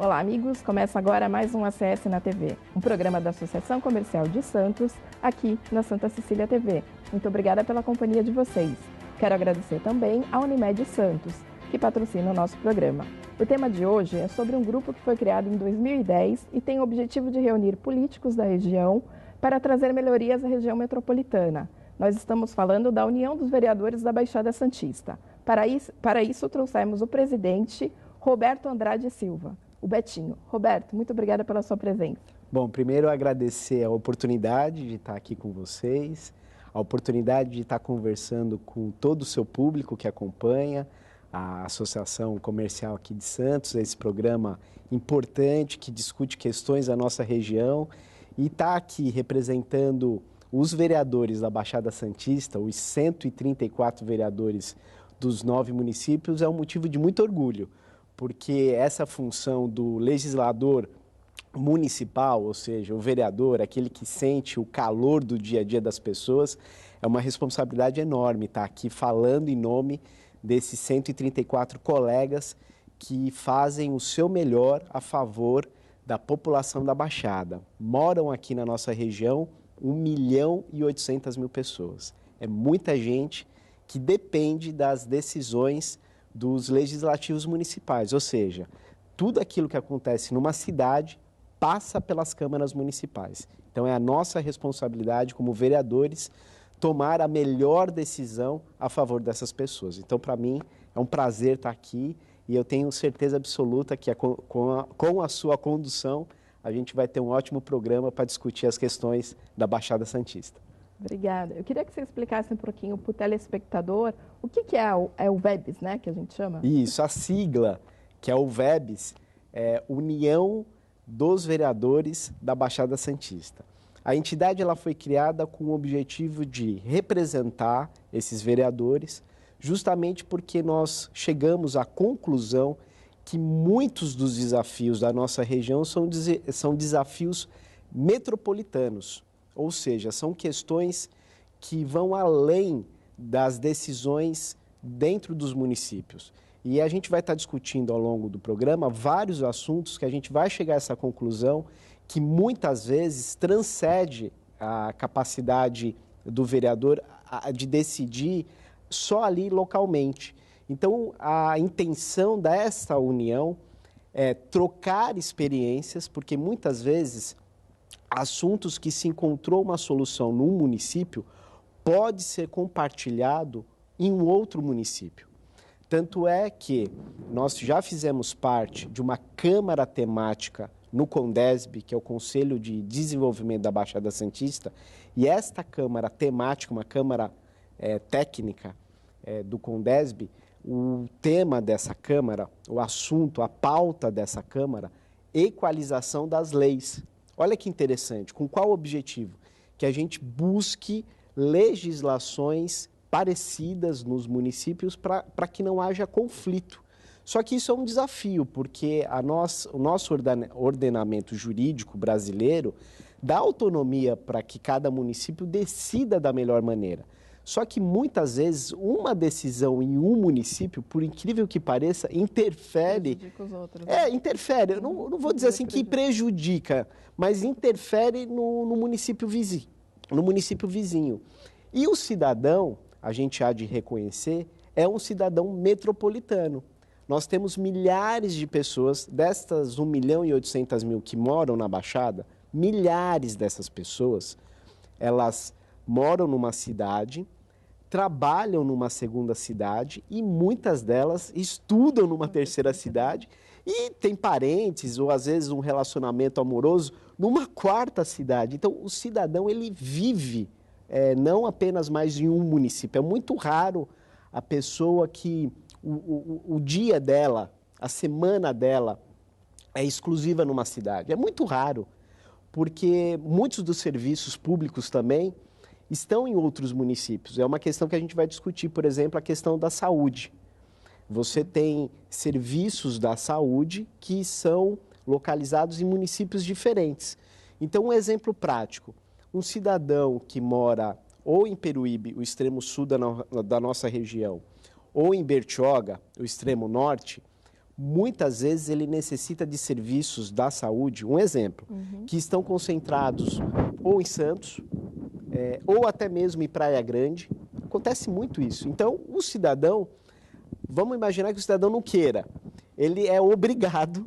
Olá, amigos. Começa agora mais um ACS na TV, um programa da Associação Comercial de Santos, aqui na Santa Cecília TV. Muito obrigada pela companhia de vocês. Quero agradecer também à Unimed Santos, que patrocina o nosso programa. O tema de hoje é sobre um grupo que foi criado em 2010 e tem o objetivo de reunir políticos da região para trazer melhorias à região metropolitana. Nós estamos falando da União dos Vereadores da Baixada Santista. Para isso trouxemos o presidente Roberto Andrade Silva, o Betinho. Roberto, muito obrigada pela sua presença. Bom, primeiro agradecer a oportunidade de estar aqui com vocês, a oportunidade de estar conversando com todo o seu público que acompanha a Associação Comercial aqui de Santos, esse programa importante que discute questões da nossa região, e estar aqui representando os vereadores da Baixada Santista, os 134 vereadores dos 9 municípios, é um motivo de muito orgulho, porque essa função do legislador municipal, ou seja, o vereador, aquele que sente o calor do dia a dia das pessoas, é uma responsabilidade enorme estar aqui falando em nome desses 134 colegas que fazem o seu melhor a favor da população da Baixada. Moram aqui na nossa região 1.800.000 pessoas. É muita gente que depende das decisões dos legislativos municipais, ou seja, tudo aquilo que acontece numa cidade passa pelas câmaras municipais. Então é a nossa responsabilidade como vereadores tomar a melhor decisão a favor dessas pessoas. Então, para mim, é um prazer estar aqui e eu tenho certeza absoluta que com a sua condução a gente vai ter um ótimo programa para discutir as questões da Baixada Santista. Obrigada. Eu queria que você explicasse um pouquinho para o telespectador o que é o VEBS, né, que a gente chama? Isso, a sigla, que é o VEBS, é União dos Vereadores da Baixada Santista. A entidade ela foi criada com o objetivo de representar esses vereadores, justamente porque nós chegamos à conclusão que muitos dos desafios da nossa região são desafios metropolitanos, ou seja, são questões que vão além das decisões dentro dos municípios. E a gente vai estar discutindo ao longo do programa vários assuntos que a gente vai chegar a essa conclusão que muitas vezes transcende a capacidade do vereador de decidir só ali localmente. Então, a intenção desta união é trocar experiências, porque muitas vezes assuntos que se encontrou uma solução num município pode ser compartilhado em um outro município. Tanto é que nós já fizemos parte de uma câmara temática no CONDESB, que é o Conselho de Desenvolvimento da Baixada Santista, e esta câmara temática, uma câmara técnica do CONDESB, o tema dessa câmara, o assunto, a pauta dessa câmara, equalização das leis. Olha que interessante, com qual objetivo? Que a gente busque legislações parecidas nos municípios para que não haja conflito. Só que isso é um desafio, porque o nosso ordenamento jurídico brasileiro dá autonomia para que cada município decida da melhor maneira. Só que muitas vezes uma decisão em um município, por incrível que pareça, interfere. Prejudica os outros, né? Interfere. Eu não vou dizer assim que prejudica, mas interfere no município vizinho. E o cidadão, a gente há de reconhecer, é um cidadão metropolitano. Nós temos milhares de pessoas, destas 1.800.000 que moram na Baixada, milhares dessas pessoas, elas moram numa cidade, trabalham numa segunda cidade e muitas delas estudam numa terceira cidade e tem parentes ou às vezes um relacionamento amoroso numa quarta cidade. Então o cidadão ele vive não apenas mais em um município. É muito raro a pessoa que o dia dela, a semana dela é exclusiva numa cidade. É muito raro, porque muitos dos serviços públicos também estão em outros municípios. É uma questão que a gente vai discutir, por exemplo, a questão da saúde. Você tem serviços da saúde que são localizados em municípios diferentes. Então, um exemplo prático, um cidadão que mora ou em Peruíbe, o extremo sul da nossa região, ou em Bertioga, o extremo norte, muitas vezes ele necessita de serviços da saúde, um exemplo, que estão concentrados ou em Santos, ou até mesmo em Praia Grande. Acontece muito isso. Então, o cidadão, vamos imaginar que o cidadão não queira, ele é obrigado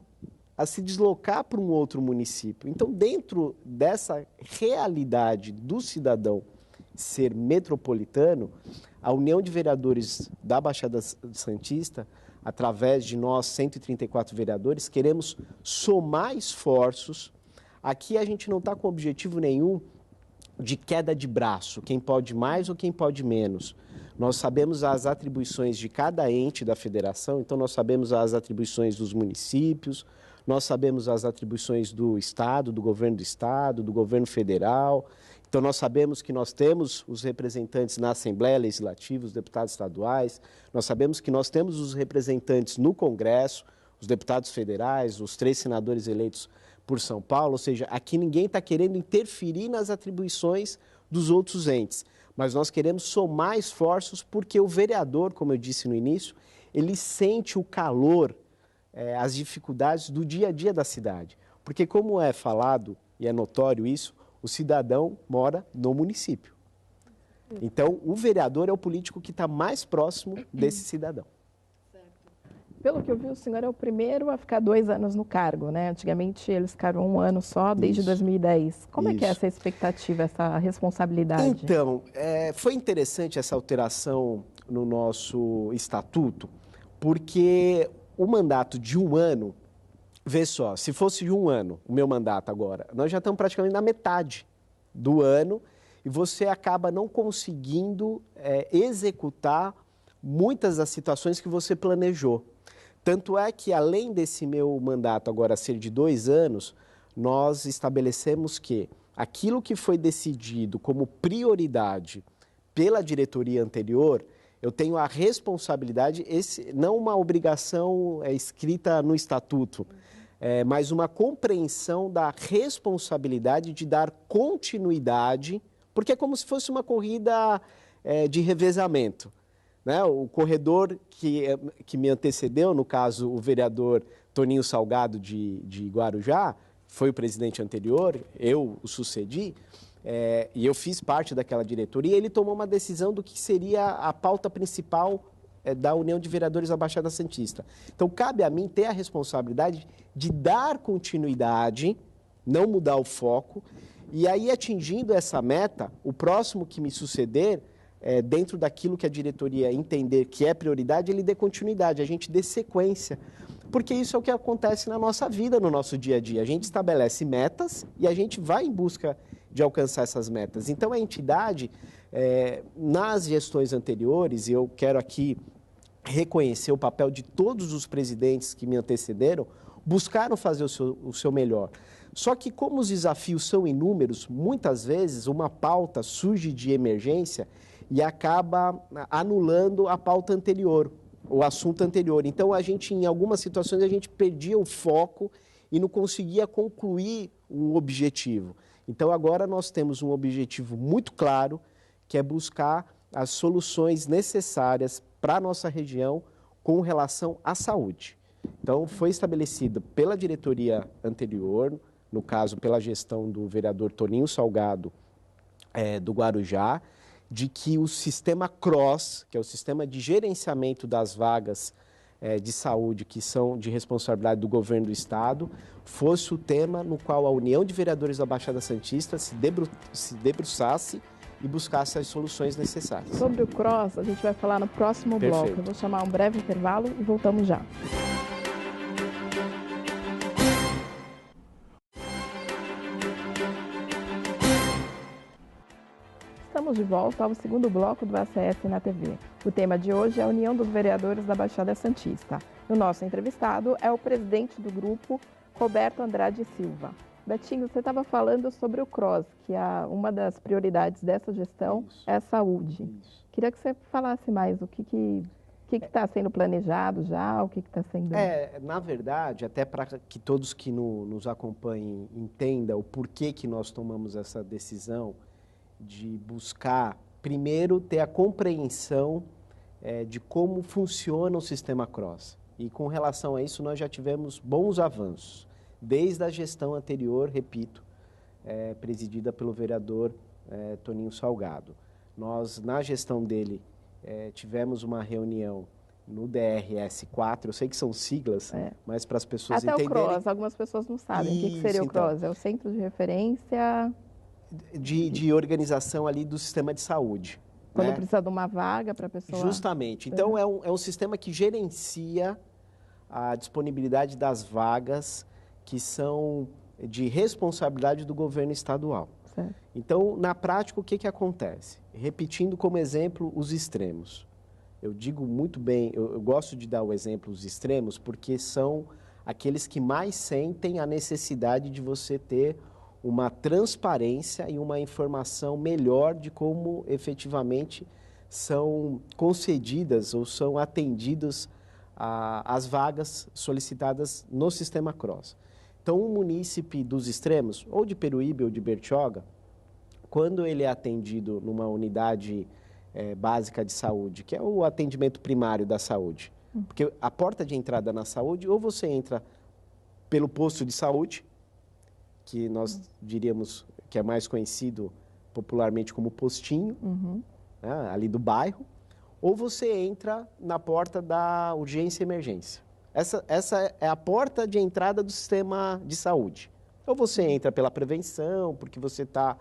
a se deslocar para um outro município. Então, dentro dessa realidade do cidadão ser metropolitano, a União de Vereadores da Baixada Santista, através de nós, 134 vereadores, queremos somar esforços. Aqui a gente não está com objetivo nenhum de queda de braço, quem pode mais ou quem pode menos. Nós sabemos as atribuições de cada ente da federação, então nós sabemos as atribuições dos municípios, nós sabemos as atribuições do Estado, do governo federal. Então nós sabemos que nós temos os representantes na Assembleia Legislativa, os deputados estaduais, nós sabemos que nós temos os representantes no Congresso, os deputados federais, os 3 senadores eleitos por São Paulo, ou seja, aqui ninguém está querendo interferir nas atribuições dos outros entes, mas nós queremos somar esforços porque o vereador, como eu disse no início, ele sente o calor, as dificuldades do dia a dia da cidade. Porque como é falado, e é notório isso, o cidadão mora no município. Então, o vereador é o político que está mais próximo desse cidadão. Pelo que eu vi, o senhor é o primeiro a ficar 2 anos no cargo, né? Antigamente eles ficaram 1 ano só, desde Isso. 2010. Como é que é Isso. essa expectativa, essa responsabilidade? Então, foi interessante essa alteração no nosso estatuto, porque o mandato de 1 ano, vê só, se fosse de 1 ano o meu mandato agora, nós já estamos praticamente na metade do ano e você acaba não conseguindo executar muitas das situações que você planejou. Tanto é que, além desse meu mandato agora ser de 2 anos, nós estabelecemos que aquilo que foi decidido como prioridade pela diretoria anterior, eu tenho a responsabilidade, não uma obrigação escrita no estatuto, mas uma compreensão da responsabilidade de dar continuidade, porque é como se fosse uma corrida de revezamento. Né? O corredor que me antecedeu, no caso o vereador Toninho Salgado de Guarujá, foi o presidente anterior, eu o sucedi, e eu fiz parte daquela diretoria, ele tomou uma decisão do que seria a pauta principal da União de Vereadores da Baixada Santista. Então, cabe a mim ter a responsabilidade de dar continuidade, não mudar o foco, e aí, atingindo essa meta, o próximo que me suceder, dentro daquilo que a diretoria entender que é prioridade, ele dê continuidade, a gente dê sequência. Porque isso é o que acontece na nossa vida, no nosso dia a dia. A gente estabelece metas e a gente vai em busca de alcançar essas metas. Então, a entidade, nas gestões anteriores, e eu quero aqui reconhecer o papel de todos os presidentes que me antecederam, buscaram fazer o seu melhor. Só que, como os desafios são inúmeros, muitas vezes uma pauta surge de emergência e acaba anulando a pauta anterior, o assunto anterior. Então, em algumas situações, a gente perdia o foco e não conseguia concluir um objetivo. Então, agora nós temos um objetivo muito claro, que é buscar as soluções necessárias para a nossa região com relação à saúde. Então, foi estabelecido pela diretoria anterior, no caso, pela gestão do vereador Toninho Salgado, do Guarujá, de que o sistema CROSS, que é o sistema de gerenciamento das vagas de saúde, que são de responsabilidade do governo do Estado, fosse o tema no qual a União de Vereadores da Baixada Santista se debruçasse e buscasse as soluções necessárias. Sobre o CROSS, a gente vai falar no próximo bloco. Eu vou chamar um breve intervalo e voltamos já. Estamos de volta ao segundo bloco do ACS na TV. O tema de hoje é a União dos Vereadores da Baixada Santista. O nosso entrevistado é o presidente do grupo, Roberto Andrade Silva. Betinho, você estava falando sobre o CROSS, que uma das prioridades dessa gestão é a saúde. Queria que você falasse mais o que está sendo planejado já, o que está sendo... Na verdade, até para que todos que nos acompanhem entendam o porquê que nós tomamos essa decisão de buscar, primeiro, ter a compreensão de como funciona o sistema CROSS. E com relação a isso, nós já tivemos bons avanços, desde a gestão anterior, repito, presidida pelo vereador Toninho Salgado. Nós, na gestão dele, tivemos uma reunião no DRS 4, eu sei que são siglas, mas para as pessoas entenderem... Até o CROSS, algumas pessoas não sabem. Isso, o que seria o CROSS? É o Centro de Referência... De organização ali do sistema de saúde. Quando precisa de uma vaga para a pessoa... Justamente. Então, é um sistema que gerencia a disponibilidade das vagas que são de responsabilidade do governo estadual. Certo. Então, na prática, o que acontece? Repetindo como exemplo os extremos. Eu digo muito bem, eu gosto de dar o exemplo dos extremos, porque são aqueles que mais sentem a necessidade de você ter uma transparência e uma informação melhor de como efetivamente são concedidas ou são atendidas as vagas solicitadas no sistema CROSS. Então, um munícipe dos extremos, ou de Peruíbe ou de Bertioga, quando ele é atendido numa unidade básica de saúde, que é o atendimento primário da saúde, porque a porta de entrada na saúde, ou você entra pelo posto de saúde, que nós diríamos que é mais conhecido popularmente como postinho, né, ali do bairro, ou você entra na porta da urgência e emergência. Essa é a porta de entrada do sistema de saúde. Ou você entra pela prevenção, porque você está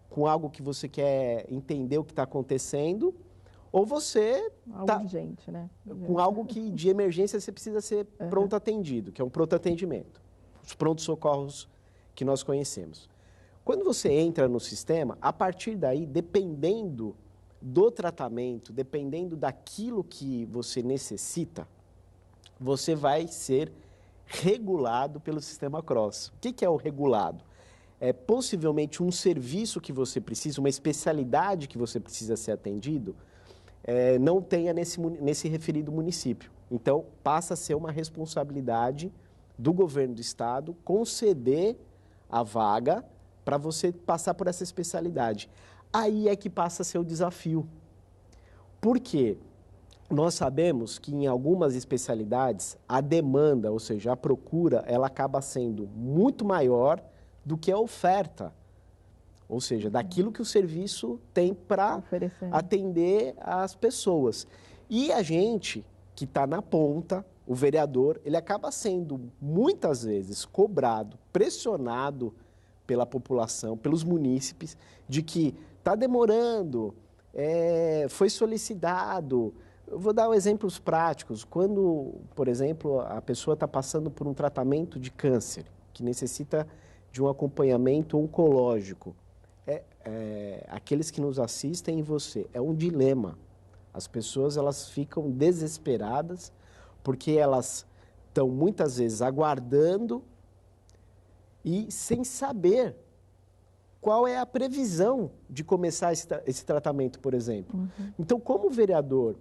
com algo que você quer entender o que está acontecendo, ou você está urgente, né? Com algo que de emergência você precisa ser pronto atendido, que é um pronto atendimento. Os prontos socorros que nós conhecemos. Quando você entra no sistema, a partir daí, dependendo do tratamento, dependendo daquilo que você necessita, você vai ser regulado pelo sistema CROSS. O que é o regulado? É possivelmente um serviço que você precisa, uma especialidade que você precisa ser atendido, não tenha nesse referido município. Então, passa a ser uma responsabilidade do governo do estado conceder a vaga para você passar por essa especialidade. Aí é que passa a ser o desafio. Por quê? Nós sabemos que em algumas especialidades a demanda, ou seja, a procura, ela acaba sendo muito maior do que a oferta. Ou seja, daquilo que o serviço tem para atender as pessoas. E a gente que está na ponta, o vereador, ele acaba sendo muitas vezes cobrado, pressionado pela população, pelos munícipes, de que está demorando, foi solicitado. Eu vou dar exemplos práticos. Quando, por exemplo, a pessoa está passando por um tratamento de câncer, que necessita de um acompanhamento oncológico, aqueles que nos assistem e você, é um dilema. As pessoas elas ficam desesperadas porque elas estão muitas vezes aguardando e sem saber qual é a previsão de começar esse tratamento, por exemplo. Então, como vereador,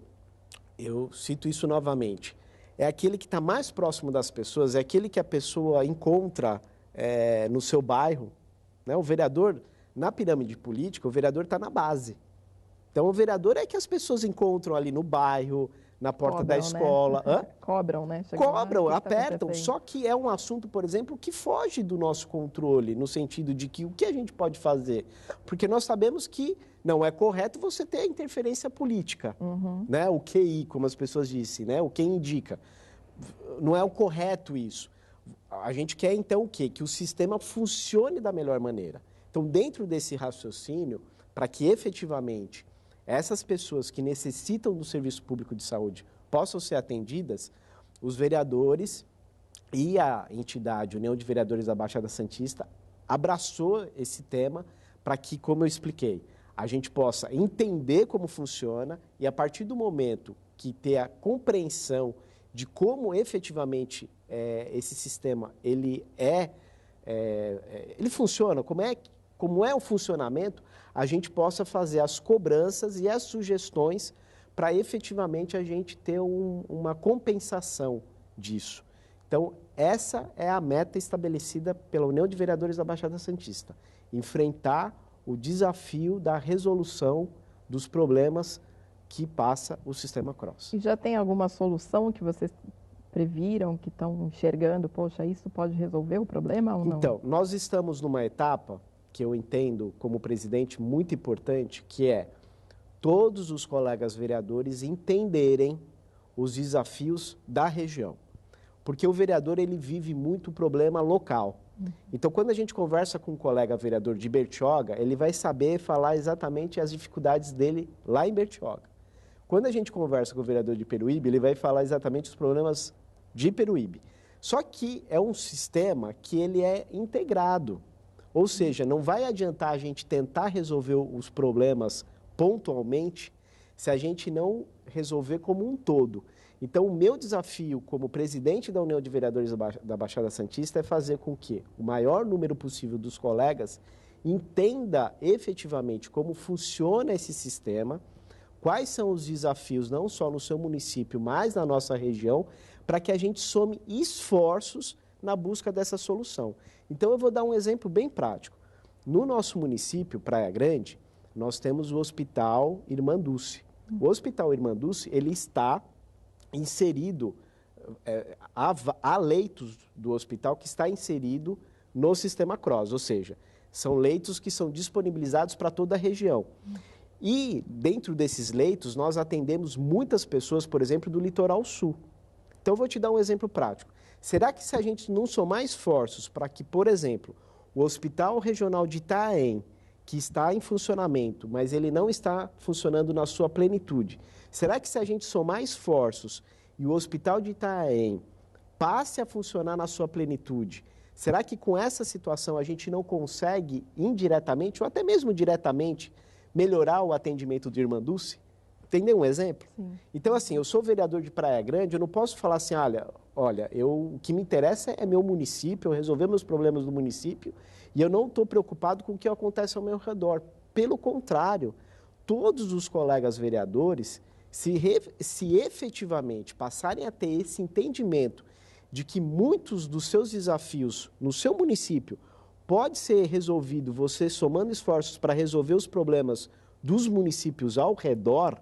eu cito isso novamente, é aquele que está mais próximo das pessoas, é aquele que a pessoa encontra no seu bairro, né? O vereador, na pirâmide política, o vereador está na base. Então, o vereador é que as pessoas encontram ali no bairro, na porta da escola. Né? Cobram, né? Cobram, apertam. Só que é um assunto, por exemplo, que foge do nosso controle, no sentido de que o que a gente pode fazer? Porque nós sabemos que não é correto você ter a interferência política, né? O QI, como as pessoas dizem, né? O quem indica. Não é o correto isso. A gente quer, então, o quê? Que o sistema funcione da melhor maneira. Então, dentro desse raciocínio, para que efetivamente essas pessoas que necessitam do serviço público de saúde possam ser atendidas, os vereadores e a entidade União de Vereadores da Baixada Santista abraçou esse tema para que, como eu expliquei, a gente possa entender como funciona e, a partir do momento que ter a compreensão de como efetivamente esse sistema ele funciona, como é o funcionamento, a gente possa fazer as cobranças e as sugestões para efetivamente a gente ter uma compensação disso. Então, essa é a meta estabelecida pela União de Vereadores da Baixada Santista, enfrentar o desafio da resolução dos problemas que passa o sistema CROSS. E já tem alguma solução que vocês previram, que estão enxergando, poxa, isso pode resolver o problema ou não? Então, nós estamos numa etapa que eu entendo como presidente muito importante, que é todos os colegas vereadores entenderem os desafios da região. Porque o vereador, ele vive muito problema local. Então, quando a gente conversa com um colega vereador de Bertioga, ele vai saber falar exatamente as dificuldades dele lá em Bertioga. Quando a gente conversa com o vereador de Peruíbe, ele vai falar exatamente os problemas de Peruíbe. Só que é um sistema que ele é integrado. Ou seja, não vai adiantar a gente tentar resolver os problemas pontualmente se a gente não resolver como um todo. Então, o meu desafio como presidente da União de Vereadores da Baixada Santista é fazer com que o maior número possível dos colegas entenda efetivamente como funciona esse sistema, quais são os desafios não só no seu município, mas na nossa região, para que a gente some esforços na busca dessa solução. Então, eu vou dar um exemplo bem prático. No nosso município, Praia Grande, nós temos o Hospital Irmã Dulce. O Hospital Irmã Dulce, ele está inserido, há leitos do hospital que está inserido no sistema CROSS, ou seja, são leitos que são disponibilizados para toda a região. E dentro desses leitos, nós atendemos muitas pessoas, por exemplo, do Litoral Sul. Então, eu vou te dar um exemplo prático. Será que se a gente não somar esforços para que, por exemplo, o Hospital Regional de Itaém, que está em funcionamento, mas ele não está funcionando na sua plenitude, será que se a gente somar esforços e o Hospital de Itaém passe a funcionar na sua plenitude, será que com essa situação a gente não consegue indiretamente ou até mesmo diretamente melhorar o atendimento de Irmã Dulce? Entendeu um exemplo? Sim. Então, assim, eu sou vereador de Praia Grande, eu não posso falar assim, olha, o que me interessa é meu município, eu resolver meus problemas do município e eu não estou preocupado com o que acontece ao meu redor. Pelo contrário, todos os colegas vereadores, se efetivamente passarem a ter esse entendimento de que muitos dos seus desafios no seu município pode ser resolvido você somando esforços para resolver os problemas dos municípios ao redor,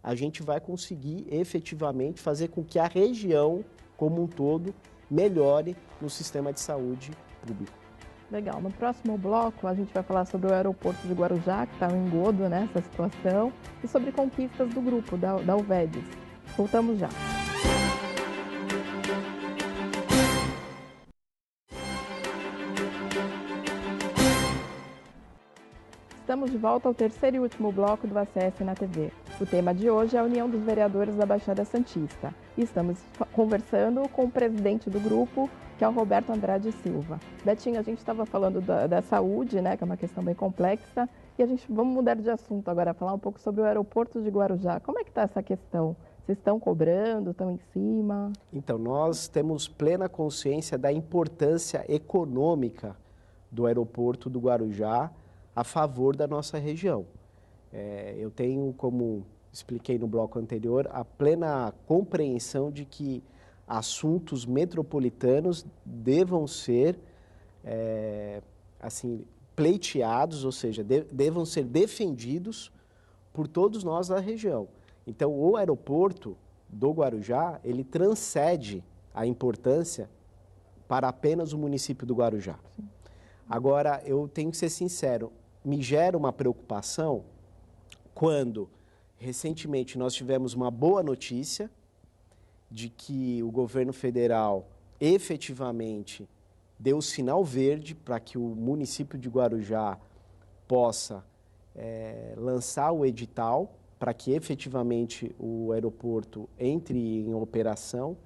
a gente vai conseguir efetivamente fazer com que a região como um todo melhore no sistema de saúde público. Legal. No próximo bloco, a gente vai falar sobre o aeroporto de Guarujá, que está um engodo nessa situação, e sobre conquistas do grupo, da UVEDES. Voltamos já. Estamos de volta ao terceiro e último bloco do ACS na TV. O tema de hoje é a União dos Vereadores da Baixada Santista. E estamos conversando com o presidente do grupo, que é o Roberto Andrade Silva. Betinho, a gente estava falando da saúde, né, que é uma questão bem complexa, e vamos mudar de assunto agora, falar um pouco sobre o aeroporto de Guarujá. Como é que está essa questão? Vocês estão cobrando, estão em cima? Então, nós temos plena consciência da importância econômica do aeroporto do Guarujá a favor da nossa região. Eu tenho, como expliquei no bloco anterior, a plena compreensão de que assuntos metropolitanos devam ser pleiteados, ou seja, devam ser defendidos por todos nós da região. Então, o aeroporto do Guarujá, ele transcende a importância para apenas o município do Guarujá. Sim. Agora, eu tenho que ser sincero, me gera uma preocupação quando, recentemente, nós tivemos uma boa notícia de que o governo federal efetivamente deu o sinal verde para que o município de Guarujá possa lançar o edital para que efetivamente o aeroporto entre em operação.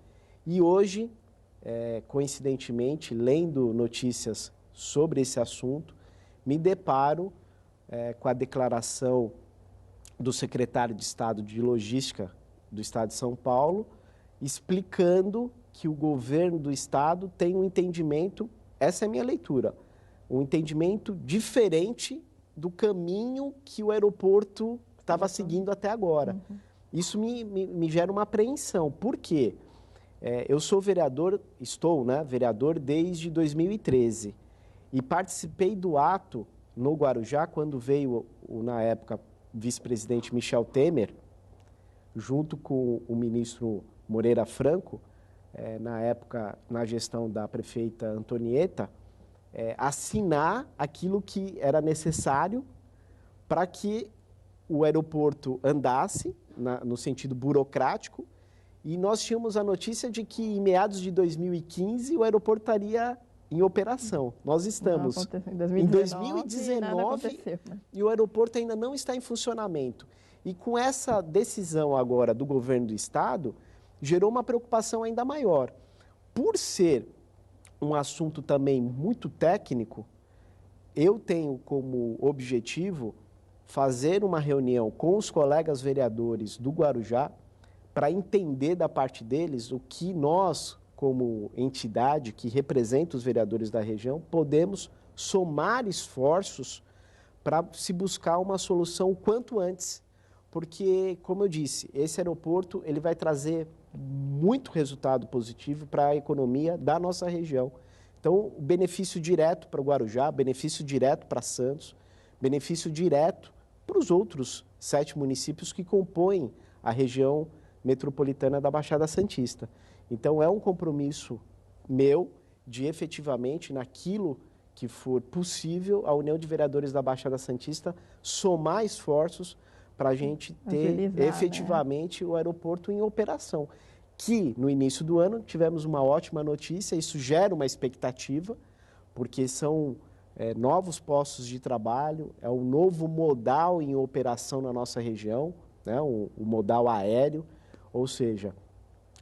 E hoje, coincidentemente, lendo notícias sobre esse assunto, me deparo com a declaração do secretário de Estado de Logística do Estado de São Paulo, explicando que o governo do Estado tem um entendimento, essa é a minha leitura, um entendimento diferente do caminho que o aeroporto estava seguindo até agora. Uhum. Isso me gera uma apreensão. Por quê? Eu sou vereador, vereador desde 2013 e participei do ato no Guarujá quando veio, na época, vice-presidente Michel Temer, junto com o ministro Moreira Franco, na época, na gestão da prefeita Antonieta, assinar aquilo que era necessário para que o aeroporto andasse no sentido burocrático, e nós tínhamos a notícia de que em meados de 2015 o aeroporto estaria em operação. Nós estamos em 2019 e o aeroporto ainda não está em funcionamento. E com essa decisão agora do governo do estado, gerou uma preocupação ainda maior. Por ser um assunto também muito técnico, eu tenho como objetivo fazer uma reunião com os colegas vereadores do Guarujá para entender da parte deles o que nós, como entidade que representa os vereadores da região, podemos somar esforços para se buscar uma solução o quanto antes. Porque, como eu disse, esse aeroporto ele vai trazer muito resultado positivo para a economia da nossa região. Então, o benefício direto para o Guarujá, benefício direto para Santos, benefício direto para os outros 7 municípios que compõem a região metropolitana da Baixada Santista. Então, é um compromisso meu de efetivamente, naquilo que for possível, a União de Vereadores da Baixada Santista somar esforços para a gente ter efetivamente o aeroporto em operação. Que no início do ano tivemos uma ótima notícia, isso gera uma expectativa, porque são novos postos de trabalho, é um novo modal em operação na nossa região, né, o modal aéreo, ou seja,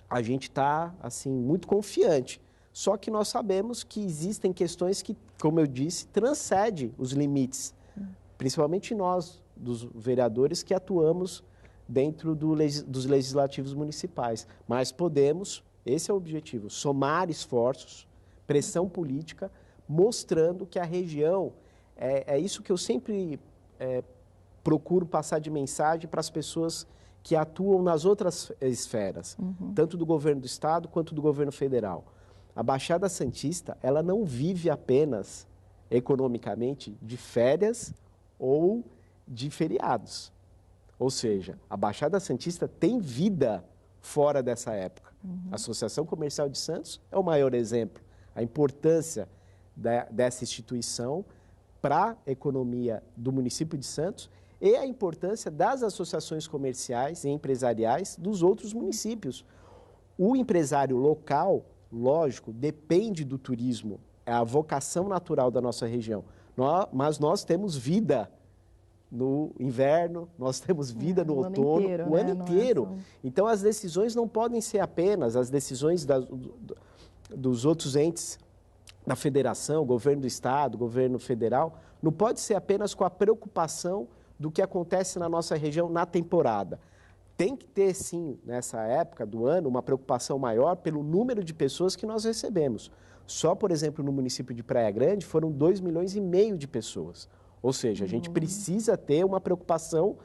a gente está assim, muito confiante. Só que nós sabemos que existem questões que, como eu disse, transcendem os limites, principalmente nós, dos vereadores que atuamos dentro dos legislativos municipais. Mas podemos, esse é o objetivo, somar esforços, pressão política, mostrando que a região, é isso que eu sempre procuro passar de mensagem para as pessoas que atuam nas outras esferas, tanto do governo do estado quanto do governo federal. A Baixada Santista, ela não vive apenas economicamente de férias ou de feriados. Ou seja, a Baixada Santista tem vida fora dessa época. A Associação Comercial de Santos é o maior exemplo. A importância dessa instituição para a economia do município de Santos e a importância das associações comerciais e empresariais dos outros municípios. O empresário local, lógico, depende do turismo, é a vocação natural da nossa região. Mas nós temos vida no inverno, nós temos vida no outono, o ano inteiro. Então, as decisões não podem ser apenas as decisões dos outros entes da federação, governo do estado, governo federal, não pode ser apenas com a preocupação do que acontece na nossa região na temporada. Tem que ter, sim, nessa época do ano, uma preocupação maior pelo número de pessoas que nós recebemos. Só, por exemplo, no município de Praia Grande, foram 2,5 milhões de pessoas. Ou seja, a gente precisa ter uma preocupação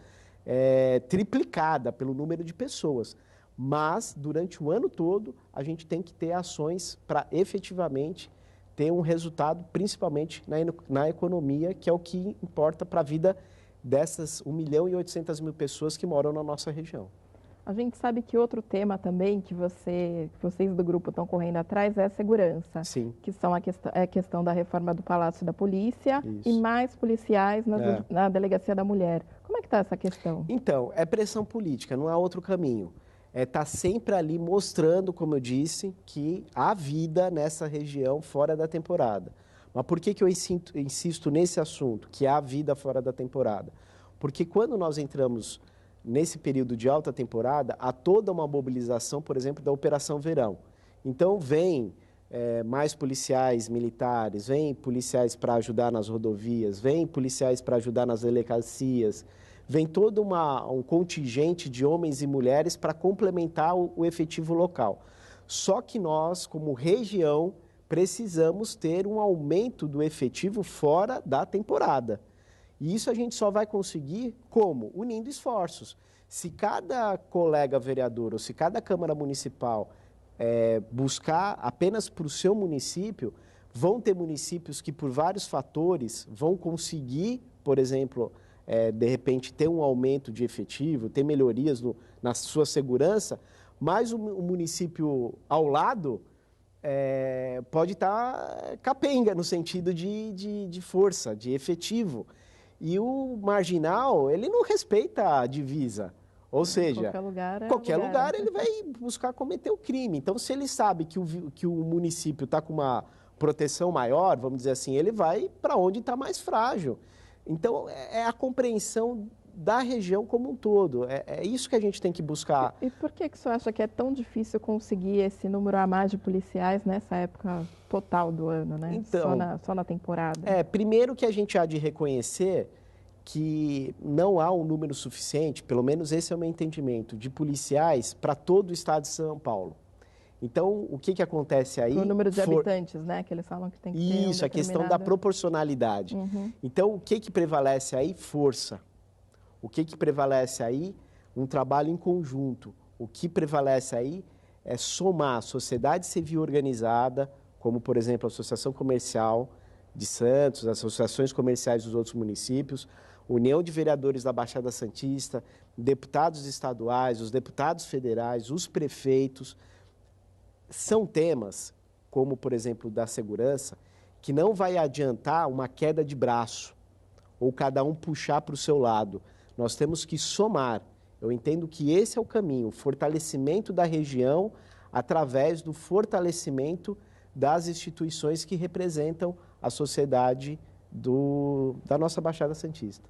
triplicada pelo número de pessoas. Mas, durante o ano todo, a gente tem que ter ações para efetivamente ter um resultado, principalmente na economia, que é o que importa para a vida dessas 1.800.000 pessoas que moram na nossa região. A gente sabe que outro tema também que vocês do grupo estão correndo atrás é a segurança. Sim. Que são a questão da reforma do Palácio da Polícia. Isso. E mais policiais na Delegacia da Mulher. Como é que está essa questão? Então, é pressão política, não há outro caminho. Está sempre ali mostrando, como eu disse, que há vida nessa região fora da temporada. Mas por que eu insisto nesse assunto, que há vida fora da temporada? Porque quando nós entramos nesse período de alta temporada, há toda uma mobilização, por exemplo, da Operação Verão. Então, vem mais policiais militares, vem policiais para ajudar nas rodovias, vem policiais para ajudar nas delegacias, vem todo um contingente de homens e mulheres para complementar o efetivo local. Só que nós, como região, precisamos ter um aumento do efetivo fora da temporada. E isso a gente só vai conseguir como? Unindo esforços. Se cada colega vereador ou se cada Câmara Municipal buscar apenas para o seu município, vão ter municípios que por vários fatores vão conseguir, por exemplo, de repente ter um aumento de efetivo, ter melhorias na sua segurança, mas o município ao lado pode estar capenga no sentido de força, de efetivo. E o marginal, ele não respeita a divisa. Ou seja, qualquer lugar ele vai buscar cometer o crime. Então, se ele sabe que o município está com uma proteção maior, vamos dizer assim, ele vai para onde está mais frágil. Então, é a compreensão da região como um todo. É isso que a gente tem que buscar. E por que você acha que é tão difícil conseguir esse número a mais de policiais nessa época total do ano, né? Então, só na temporada? Primeiro que a gente há de reconhecer que não há um número suficiente, pelo menos esse é o meu entendimento, de policiais para todo o estado de São Paulo. Então, o que acontece aí? O número de habitantes, né? Que eles falam que tem que ter Isso, a questão da proporcionalidade. Uhum. Então, o que prevalece aí? Força. O que prevalece aí? Um trabalho em conjunto. O que prevalece aí é somar a sociedade civil organizada, como, por exemplo, a Associação Comercial de Santos, as associações comerciais dos outros municípios, União de Vereadores da Baixada Santista, deputados estaduais, os deputados federais, os prefeitos. São temas, como, por exemplo, da segurança, que não vai adiantar uma queda de braço ou cada um puxar para o seu lado. Nós temos que somar. Eu entendo que esse é o caminho, o fortalecimento da região através do fortalecimento das instituições que representam a sociedade da nossa Baixada Santista.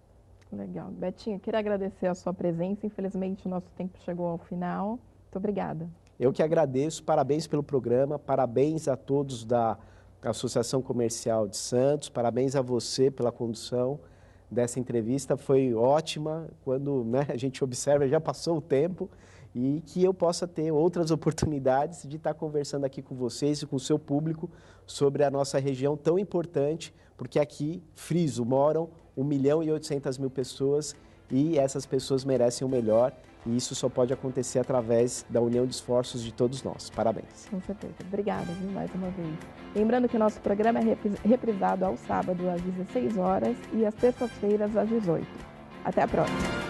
Legal. Betinho, queria agradecer a sua presença. Infelizmente, o nosso tempo chegou ao final. Muito obrigada. Eu que agradeço. Parabéns pelo programa. Parabéns a todos da Associação Comercial de Santos. Parabéns a você pela condução dessa entrevista. Foi ótima. Quando a gente observa, já passou o tempo. E que eu possa ter outras oportunidades de estar conversando aqui com vocês e com o seu público sobre a nossa região tão importante, porque aqui, friso, moram 1.800.000 pessoas e essas pessoas merecem o melhor e isso só pode acontecer através da união de esforços de todos nós. Parabéns. Com certeza. Obrigada, viu, mais uma vez. Lembrando que o nosso programa é reprisado ao sábado às 16 horas e às terças-feiras às 18. Até a próxima.